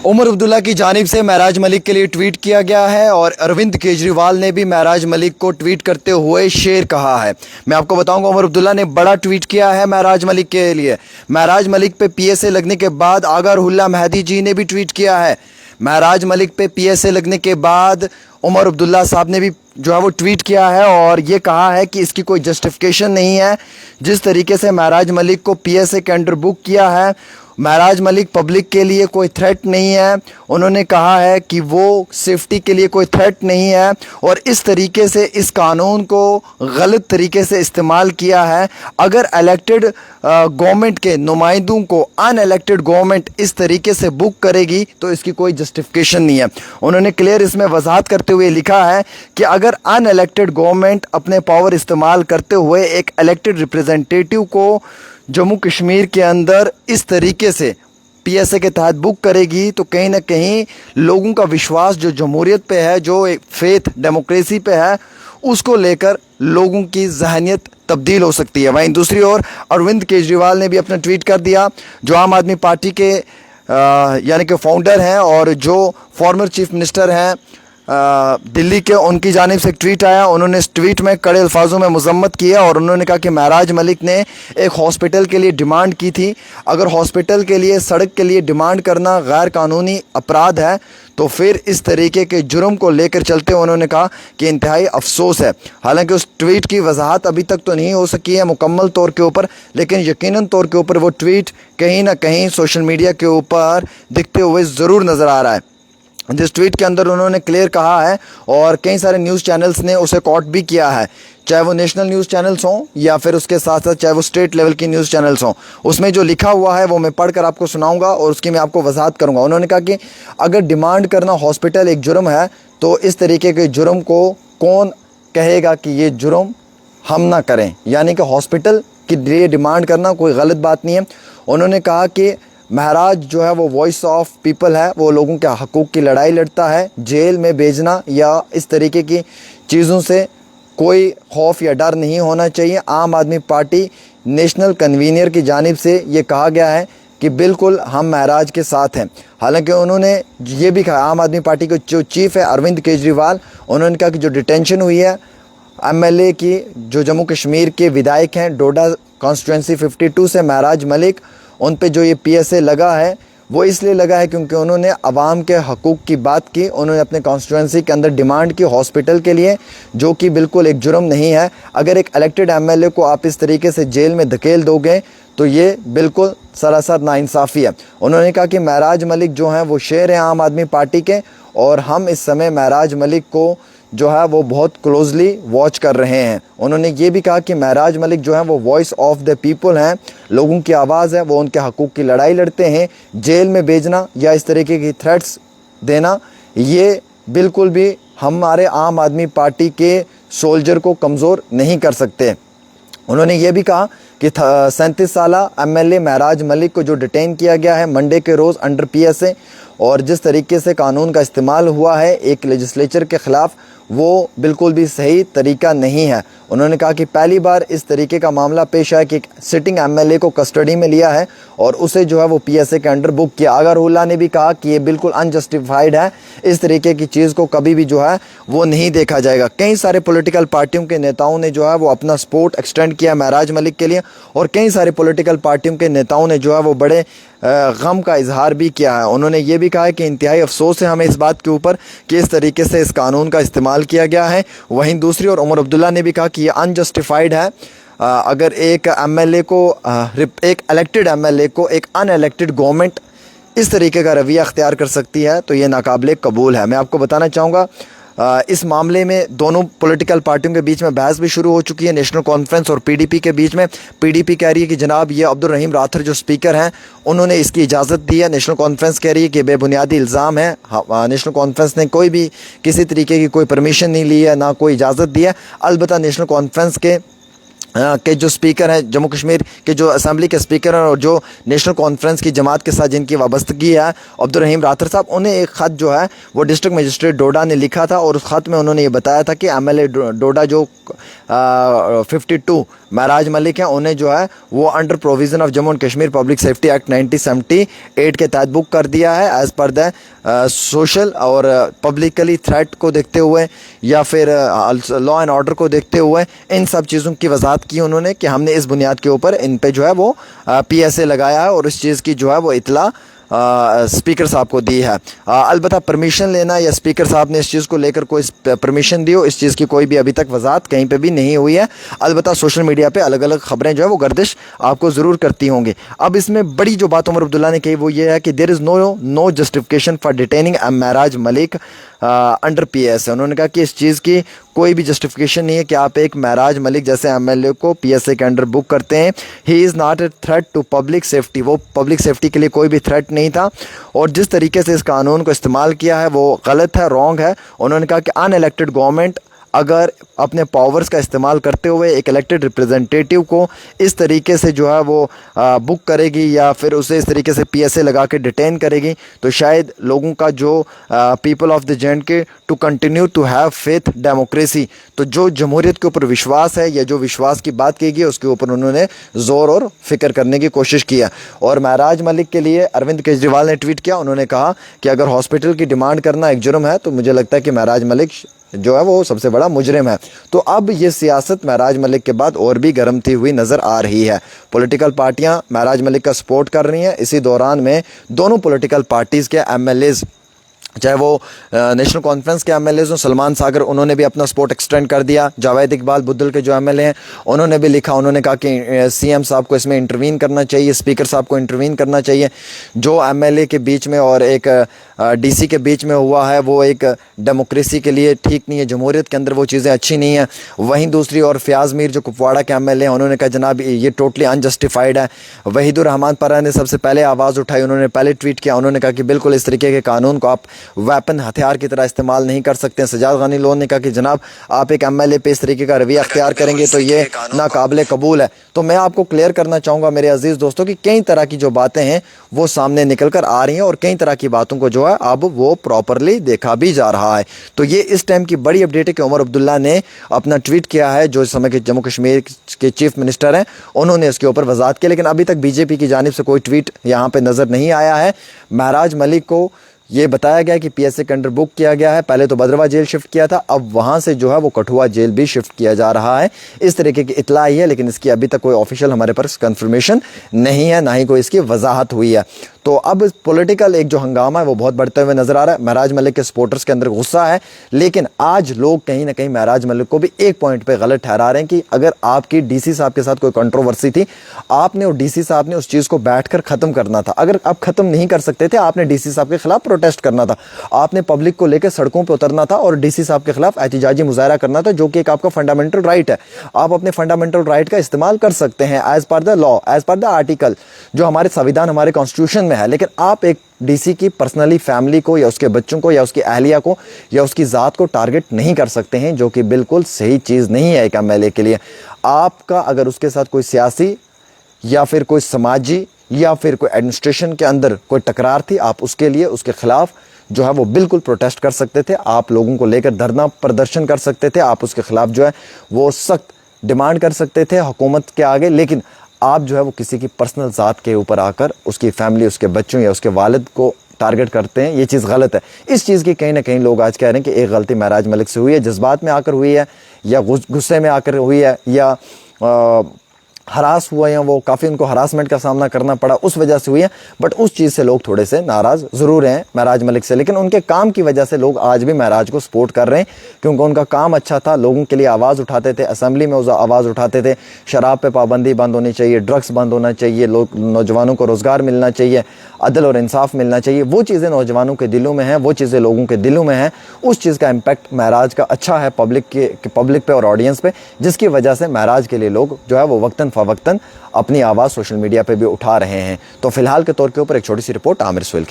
उमर अब्दुल्ला की जानिब से महराज मलिक के लिए ट्वीट किया गया है और अरविंद केजरीवाल ने भी महराज मलिक को ट्वीट करते हुए शेर कहा है। मैं आपको बताऊंगा, उमर अब्दुल्ला ने बड़ा ट्वीट किया है महराज मलिक के लिए। महराज मलिक पे पीएसए लगने के बाद आगा रुहुल्लाह मेहदी जी ने भी ट्वीट किया है। महराज मलिक पे पीएसए लगने के बाद उमर अब्दुल्ला साहब ने भी जो है वो ट्वीट किया है और ये कहा है कि इसकी कोई जस्टिफिकेशन नहीं है। जिस तरीके से महराज मलिक को पीएसए के अंडर बुक किया है, महराज मलिक पब्लिक के लिए कोई थ्रेट नहीं है। उन्होंने कहा है कि वो सेफ्टी के लिए कोई थ्रेट नहीं है और इस तरीके से इस कानून को गलत तरीके से इस्तेमाल किया है। अगर इलेक्टेड गवर्नमेंट के नुमाइंदों को अनइलेक्टेड गवर्नमेंट इस तरीके से बुक करेगी तो इसकी कोई जस्टिफिकेशन नहीं है। उन्होंने क्लियर इसमें वजाहत करते हुए लिखा है कि अगर अनइलेक्टेड गवर्नमेंट अपने पावर इस्तेमाल करते हुए एक इलेक्टेड रिप्रेजेंटेटिव को जम्मू कश्मीर के अंदर इस तरीके से पीएसए के तहत बुक करेगी तो कहीं ना कहीं लोगों का विश्वास जो जमहूरियत पे है, जो एक फेथ डेमोक्रेसी पे है, उसको लेकर लोगों की जहनियत तब्दील हो सकती है। वहीं दूसरी ओर अरविंद केजरीवाल ने भी अपना ट्वीट कर दिया, जो आम आदमी पार्टी के यानी कि फाउंडर हैं और जो फॉर्मर चीफ मिनिस्टर हैं दिल्ली के, उनकी जानिब से एक ट्वीट आया। उन्होंने इस ट्वीट में कड़े अल्फाजों में मजम्मत किया और उन्होंने कहा कि महराज मलिक ने एक हॉस्पिटल के लिए डिमांड की थी। अगर हॉस्पिटल के लिए, सड़क के लिए डिमांड करना गैर कानूनी अपराध है तो फिर इस तरीके के जुर्म को लेकर चलते हुए उन्होंने कहा कि इंतहाई अफसोस है। हालांकि उस ट्वीट की वजाहत अभी तक तो नहीं हो सकी है मुकम्मल तौर के ऊपर, लेकिन यकीनन तौर के ऊपर वो ट्वीट कहीं ना कहीं सोशल मीडिया के ऊपर दिखते हुए ज़रूर नज़र आ रहा है। जिस ट्वीट के अंदर उन्होंने क्लियर कहा है और कई सारे न्यूज़ चैनल्स ने उसे कोट भी किया है, चाहे वो नेशनल न्यूज़ चैनल्स हों या फिर उसके साथ साथ चाहे वो स्टेट लेवल की न्यूज़ चैनल्स हों। उसमें जो लिखा हुआ है वो मैं पढ़कर आपको सुनाऊंगा और उसकी मैं आपको वजाहत करूंगा। उन्होंने कहा कि अगर डिमांड करना हॉस्पिटल एक जुर्म है तो इस तरीके के जुर्म को कौन कहेगा कि ये जुर्म हम ना करें, यानी कि हॉस्पिटल के लिए डिमांड करना कोई गलत बात नहीं है। उन्होंने कहा कि महराज जो है वो वॉइस ऑफ पीपल है, वो लोगों के हकूक़ की लड़ाई लड़ता है। जेल में भेजना या इस तरीके की चीज़ों से कोई खौफ या डर नहीं होना चाहिए। आम आदमी पार्टी नेशनल कन्वीनर की जानिब से ये कहा गया है कि बिल्कुल हम महराज के साथ हैं। हालांकि उन्होंने ये भी कहा, आम आदमी पार्टी के जो चीफ़ है अरविंद केजरीवाल, उन्होंने कहा कि जो डिटेंशन हुई है एमएलए की, जो जम्मू कश्मीर के विधायक हैं डोडा कॉन्स्टिट्यूंसी 52 से महराज मलिक, उन पे जो ये पीएसए लगा है वो इसलिए लगा है क्योंकि उन्होंने अवाम के हकूक़ की बात की। उन्होंने अपने कॉन्स्टिट्यूंसी के अंदर डिमांड की हॉस्पिटल के लिए, जो कि बिल्कुल एक जुर्म नहीं है। अगर एक इलेक्टेड एमएलए को आप इस तरीके से जेल में धकेल दोगे तो ये बिल्कुल सरासर नाइंसाफ़ी है। उन्होंने कहा कि महराज मलिक जो हैं वो शेर हैं आम आदमी पार्टी के और हम इस समय महराज मलिक को जो है वो बहुत क्लोजली वॉच कर रहे हैं। उन्होंने ये भी कहा कि महराज मलिक जो है वो वॉइस ऑफ द पीपल हैं, लोगों की आवाज़ है, वो उनके हकूक़ की लड़ाई लड़ते हैं। जेल में भेजना या इस तरीके की थ्रेट्स देना ये बिल्कुल भी हमारे आम आदमी पार्टी के सोल्जर को कमज़ोर नहीं कर सकते। उन्होंने ये भी कहा कि 37 साला एमएलए महराज मलिक को जो डिटेन किया गया है मंडे के रोज़ अंडर पीएसए, और जिस तरीके से कानून का इस्तेमाल हुआ है एक लेजिस्लेचर के ख़िलाफ़, वो बिल्कुल भी सही तरीका नहीं है। उन्होंने कहा कि पहली बार इस तरीके का मामला पेश आया कि एक सिटिंग एमएलए को कस्टडी में लिया है और उसे जो है वो पीएसए के अंडर बुक किया। आगा रुहुल्लाह ने भी कहा कि ये बिल्कुल अनजस्टिफाइड है, इस तरीके की चीज़ को कभी भी जो है वो नहीं देखा जाएगा। कई सारे पॉलिटिकल पार्टियों के नेताओं ने जो है वो अपना सपोर्ट एक्सटेंड किया महराज मलिक के लिए और कई सारे पॉलिटिकल पार्टियों के नेताओं ने जो है वो बड़े गम का इजहार भी किया है। उन्होंने ये भी कहा है कि इंतहाई अफसोस है हमें इस बात के ऊपर कि इस तरीके से इस कानून का इस्तेमाल किया गया है। वहीं दूसरी ओर उमर अब्दुल्ला ने भी कहा कि ये अनजस्टिफाइड है। अगर एक एमएलए को, एक इलेक्टेड एमएलए को एक अनइलेक्टेड गवर्नमेंट इस तरीके का रवैया अख्तियार कर सकती है तो ये नाकाबिले कबूल है। मैं आपको बताना चाहूँगा इस मामले में दोनों पॉलिटिकल पार्टियों के बीच में बहस भी शुरू हो चुकी है, नेशनल कॉन्फ्रेंस और पीडीपी के बीच में। पीडीपी कह रही है कि जनाब ये अब्दुल रहीम राथर जो स्पीकर हैं उन्होंने इसकी इजाज़त दी है। नेशनल कॉन्फ्रेंस कह रही है कि बेबुनियादी इल्ज़ाम है। नेशनल कॉन्फ्रेंस ने कोई भी किसी तरीके की कोई परमिशन नहीं ली है, ना कोई इजाज़त दी है। अलबत्ता नेशनल कॉन्फ्रेंस के के जो स्पीकर हैं, जम्मू कश्मीर के जो असेंबली के स्पीकर हैं और जो नेशनल कॉन्फ्रेंस की जमात के साथ जिनकी वाबस्तगी है, अब्दुल रहीम राठौर साहब, उन्हें एक ख़त जो है वो डिस्ट्रिक्ट मजिस्ट्रेट डोडा ने लिखा था और उस ख़त में उन्होंने ये बताया था कि एमएलए डोडा जो 52 महराज मलिक हैं, उन्हें जो है वो under provision of Jammu and Kashmir public safety act 1978 के तहत बुक कर दिया है एज़ पर द सोशल और पब्लिकली थ्रेट को देखते हुए या फिर लॉ एंड ऑर्डर को देखते हुए इन सब चीज़ों की वजाहत की उन्होंने कि हमने इस बुनियाद के ऊपर इन पे जो है वो PSA लगाया है और इस चीज़ की जो है वो इतला स्पीकर साहब को दी है। अलबत्ता परमिशन लेना या स्पीकर साहब ने इस चीज़ को लेकर कोई परमिशन दी हो, इस चीज़ की कोई भी अभी तक वजाहत कहीं पे भी नहीं हुई है। अलबत्ता सोशल मीडिया पे अलग अलग खबरें जो है वो गर्दिश आपको ज़रूर करती होंगी। अब इसमें बड़ी जो बात उमर अब्दुल्ला ने कही वो ये है कि there is no justification for detaining Mehraj Malik under PSA। उन्होंने कहा कि इस चीज़ की कोई भी जस्टिफिकेशन नहीं है कि आप एक महराज मलिक जैसे MLA को PSA के अंडर बुक करते हैं। He is not a threat to public safety, वो पब्लिक सेफ्टी के लिए कोई भी थ्रेट नहीं था और जिस तरीके से इस कानून को इस्तेमाल किया है वो गलत है, रॉन्ग है। उन्होंने कहा कि अनइलेक्टेड गवर्नमेंट अगर अपने पावर्स का इस्तेमाल करते हुए एक इलेक्टेड रिप्रेजेंटेटिव को इस तरीके से जो है वो बुक करेगी या फिर उसे इस तरीके से PSA लगा के डिटेन करेगी तो शायद लोगों का जो people of the J&K to continue to have faith democracy, तो जो जमहूरियत के ऊपर विश्वास है या जो विश्वास की बात की गई उसके ऊपर उन्होंने ज़ोर और फिक्र करने की कोशिश किया। और महराज मलिक के लिए अरविंद केजरीवाल ने ट्वीट किया, उन्होंने कहा कि अगर हॉस्पिटल की डिमांड करना एक जुर्म है तो मुझे लगता है कि महराज मलिक जो है वो सबसे बड़ा मुजरिम है। तो अब ये सियासत महराज मलिक के बाद और भी गर्मती हुई नज़र आ रही है। पॉलिटिकल पार्टियां महराज मलिक का सपोर्ट कर रही हैं। इसी दौरान में दोनों पॉलिटिकल पार्टीज़ के MLAs, चाहे वो नेशनल कॉन्फ्रेंस के MLAs हों, सलमान सागर, उन्होंने भी अपना सपोर्ट एक्सटेंड कर दिया। जावेद इकबाल बुद्दल के जो MLA हैं उन्होंने भी लिखा, उन्होंने कहा कि CM साहब को इसमें इंटरवीन करना चाहिए, स्पीकर साहब को इंटरवीन करना चाहिए। जो MLA के बीच में और एक DC के बीच में हुआ है वो एक डेमोक्रेसी के लिए ठीक नहीं है, जमहूरियत के अंदर वो चीज़ें अच्छी नहीं हैं। वहीं दूसरी ओर फयाज़ मीर जो कुपवाड़ा के MLA हैं उन्होंने कहा जनाब ये टोटली अनजस्टिफाइड है। वहीदुर रहमान परा ने सबसे पहले आवाज़ उठाई, उन्होंने पहले ट्वीट किया, उन्होंने कहा कि बिल्कुल इस तरीके के कानून को आप वेपन हथियार की तरह इस्तेमाल नहीं कर सकते हैं। सजाद गनी लोन ने कहा कि जनाब आप एक MLA पे इस तरीके का रवैया अख्तियार करेंगे तो ये नाकाबिले कबूल है। तो मैं आपको क्लियर करना चाहूँगा मेरे अजीज़ दोस्तों कि कई तरह की जो बातें हैं वो सामने निकल कर आ रही हैं और कई तरह की बातों को जो है अब वो प्रॉपरली देखा भी जा रहा है। तो ये इस टाइम की बड़ी अपडेट है कि उमर अब्दुल्ला ने अपना ट्वीट किया है, जो इस समय के जम्मू कश्मीर के चीफ मिनिस्टर हैं उन्होंने इसके ऊपर वजाहत की, लेकिन अभी तक BJP की जानिब से कोई ट्वीट यहाँ पे नज़र नहीं आया है। महराज मलिक को ये बताया गया कि PSA के अंडर बुक किया गया है, पहले तो भद्रवाह जेल शिफ्ट किया था, अब वहाँ से जो है वो कठुआ जेल भी शिफ्ट किया जा रहा है। इस तरीके की इतला आई है, लेकिन इसकी अभी तक कोई ऑफिशियल हमारे पास कंफर्मेशन नहीं है, ना ही कोई इसकी वजाहत हुई है। तो अब पॉलिटिकल एक जो हंगामा है वो बहुत बढ़ते हुए नजर आ रहा है। महराज मलिक के सपोर्टर्स के अंदर गुस्सा है, लेकिन आज लोग कहीं ना कहीं महराज मलिक को भी एक पॉइंट पे गलत ठहरा रहे हैं कि अगर आपकी DC साहब के साथ कोई कंट्रोवर्सी थी, आपने और DC साहब ने उस चीज़ को बैठकर ख़त्म करना था। अगर आप ख़त्म नहीं कर सकते थे, आपने DC साहब के खिलाफ प्रोटेस्ट करना था, आपने पब्लिक को लेकर सड़कों पर उतरना था और DC साहब के खिलाफ एहतिजाजी मुजाहरा करना था, जो कि एक आपका फंडामेंटल राइट है। आप अपने फंडामेंटल राइट का इस्तेमाल कर सकते हैं as per the law, as per the article जो हमारे संविधान, हमारे कॉन्स्टिट्यूशन में है। लेकिन आप एक DC की पर्सनली फैमिली को या उसके बच्चों को या उसकी अहलिया को या उसकी ज़ात को टारगेट नहीं कर सकते हैं, जो कि बिल्कुल सही चीज़ नहीं है एक MLA के लिए। आपका अगर उसके साथ कोई सियासी या फिर कोई समाजी या फिर कोई एडमिनिस्ट्रेशन के अंदर कोई टकरार थी, आप उसके लिए उसके खिलाफ जो है वो बिल्कुल प्रोटेस्ट कर सकते थे, आप लोगों को लेकर धरना प्रदर्शन कर सकते थे, आप उसके खिलाफ जो है वो सख्त डिमांड कर सकते थे हुकूमत के आगे। लेकिन आप जो है वो किसी की पर्सनल ज़ात के ऊपर आकर उसकी फैमिली, उसके बच्चों या उसके वालिद को टारगेट करते हैं, ये चीज़ गलत है। इस चीज़ की कहीं ना कहीं लोग आज कह रहे हैं कि एक गलती महराज मलिक से हुई है, जज्बात में आकर हुई है या गुस्से में आकर हुई है या हरास हुए हैं, वो काफ़ी उनको हरासमेंट का सामना करना पड़ा, उस वजह से हुई है। बट उस चीज़ से लोग थोड़े से नाराज़ ज़रूर हैं महराज मलिक से, लेकिन उनके काम की वजह से लोग आज भी महराज को सपोर्ट कर रहे हैं, क्योंकि उनका काम अच्छा था, लोगों के लिए आवाज़ उठाते थे, असेंबली में उस आवाज़ उठाते थे, शराब पे पाबंदी बंद होनी चाहिए, ड्रग्स बंद होना चाहिए, लोग नौजवानों को रोज़गार मिलना चाहिए, अदल और इंसाफ मिलना चाहिए। वो चीज़ें नौजवानों के दिलों में हैं, वो चीज़ें लोगों के दिलों में हैं। उस चीज़ का इम्पैक्ट महराज का अच्छा है पब्लिक पे और ऑडियंस पे, जिसकी वजह से महराज के लिए लोग जो है वो वक्तन फ़वक्तन अपनी आवाज़ सोशल मीडिया पे भी उठा रहे हैं। तो फिलहाल के तौर के ऊपर एक छोटी सी रिपोर्ट आमिर सुहेल की।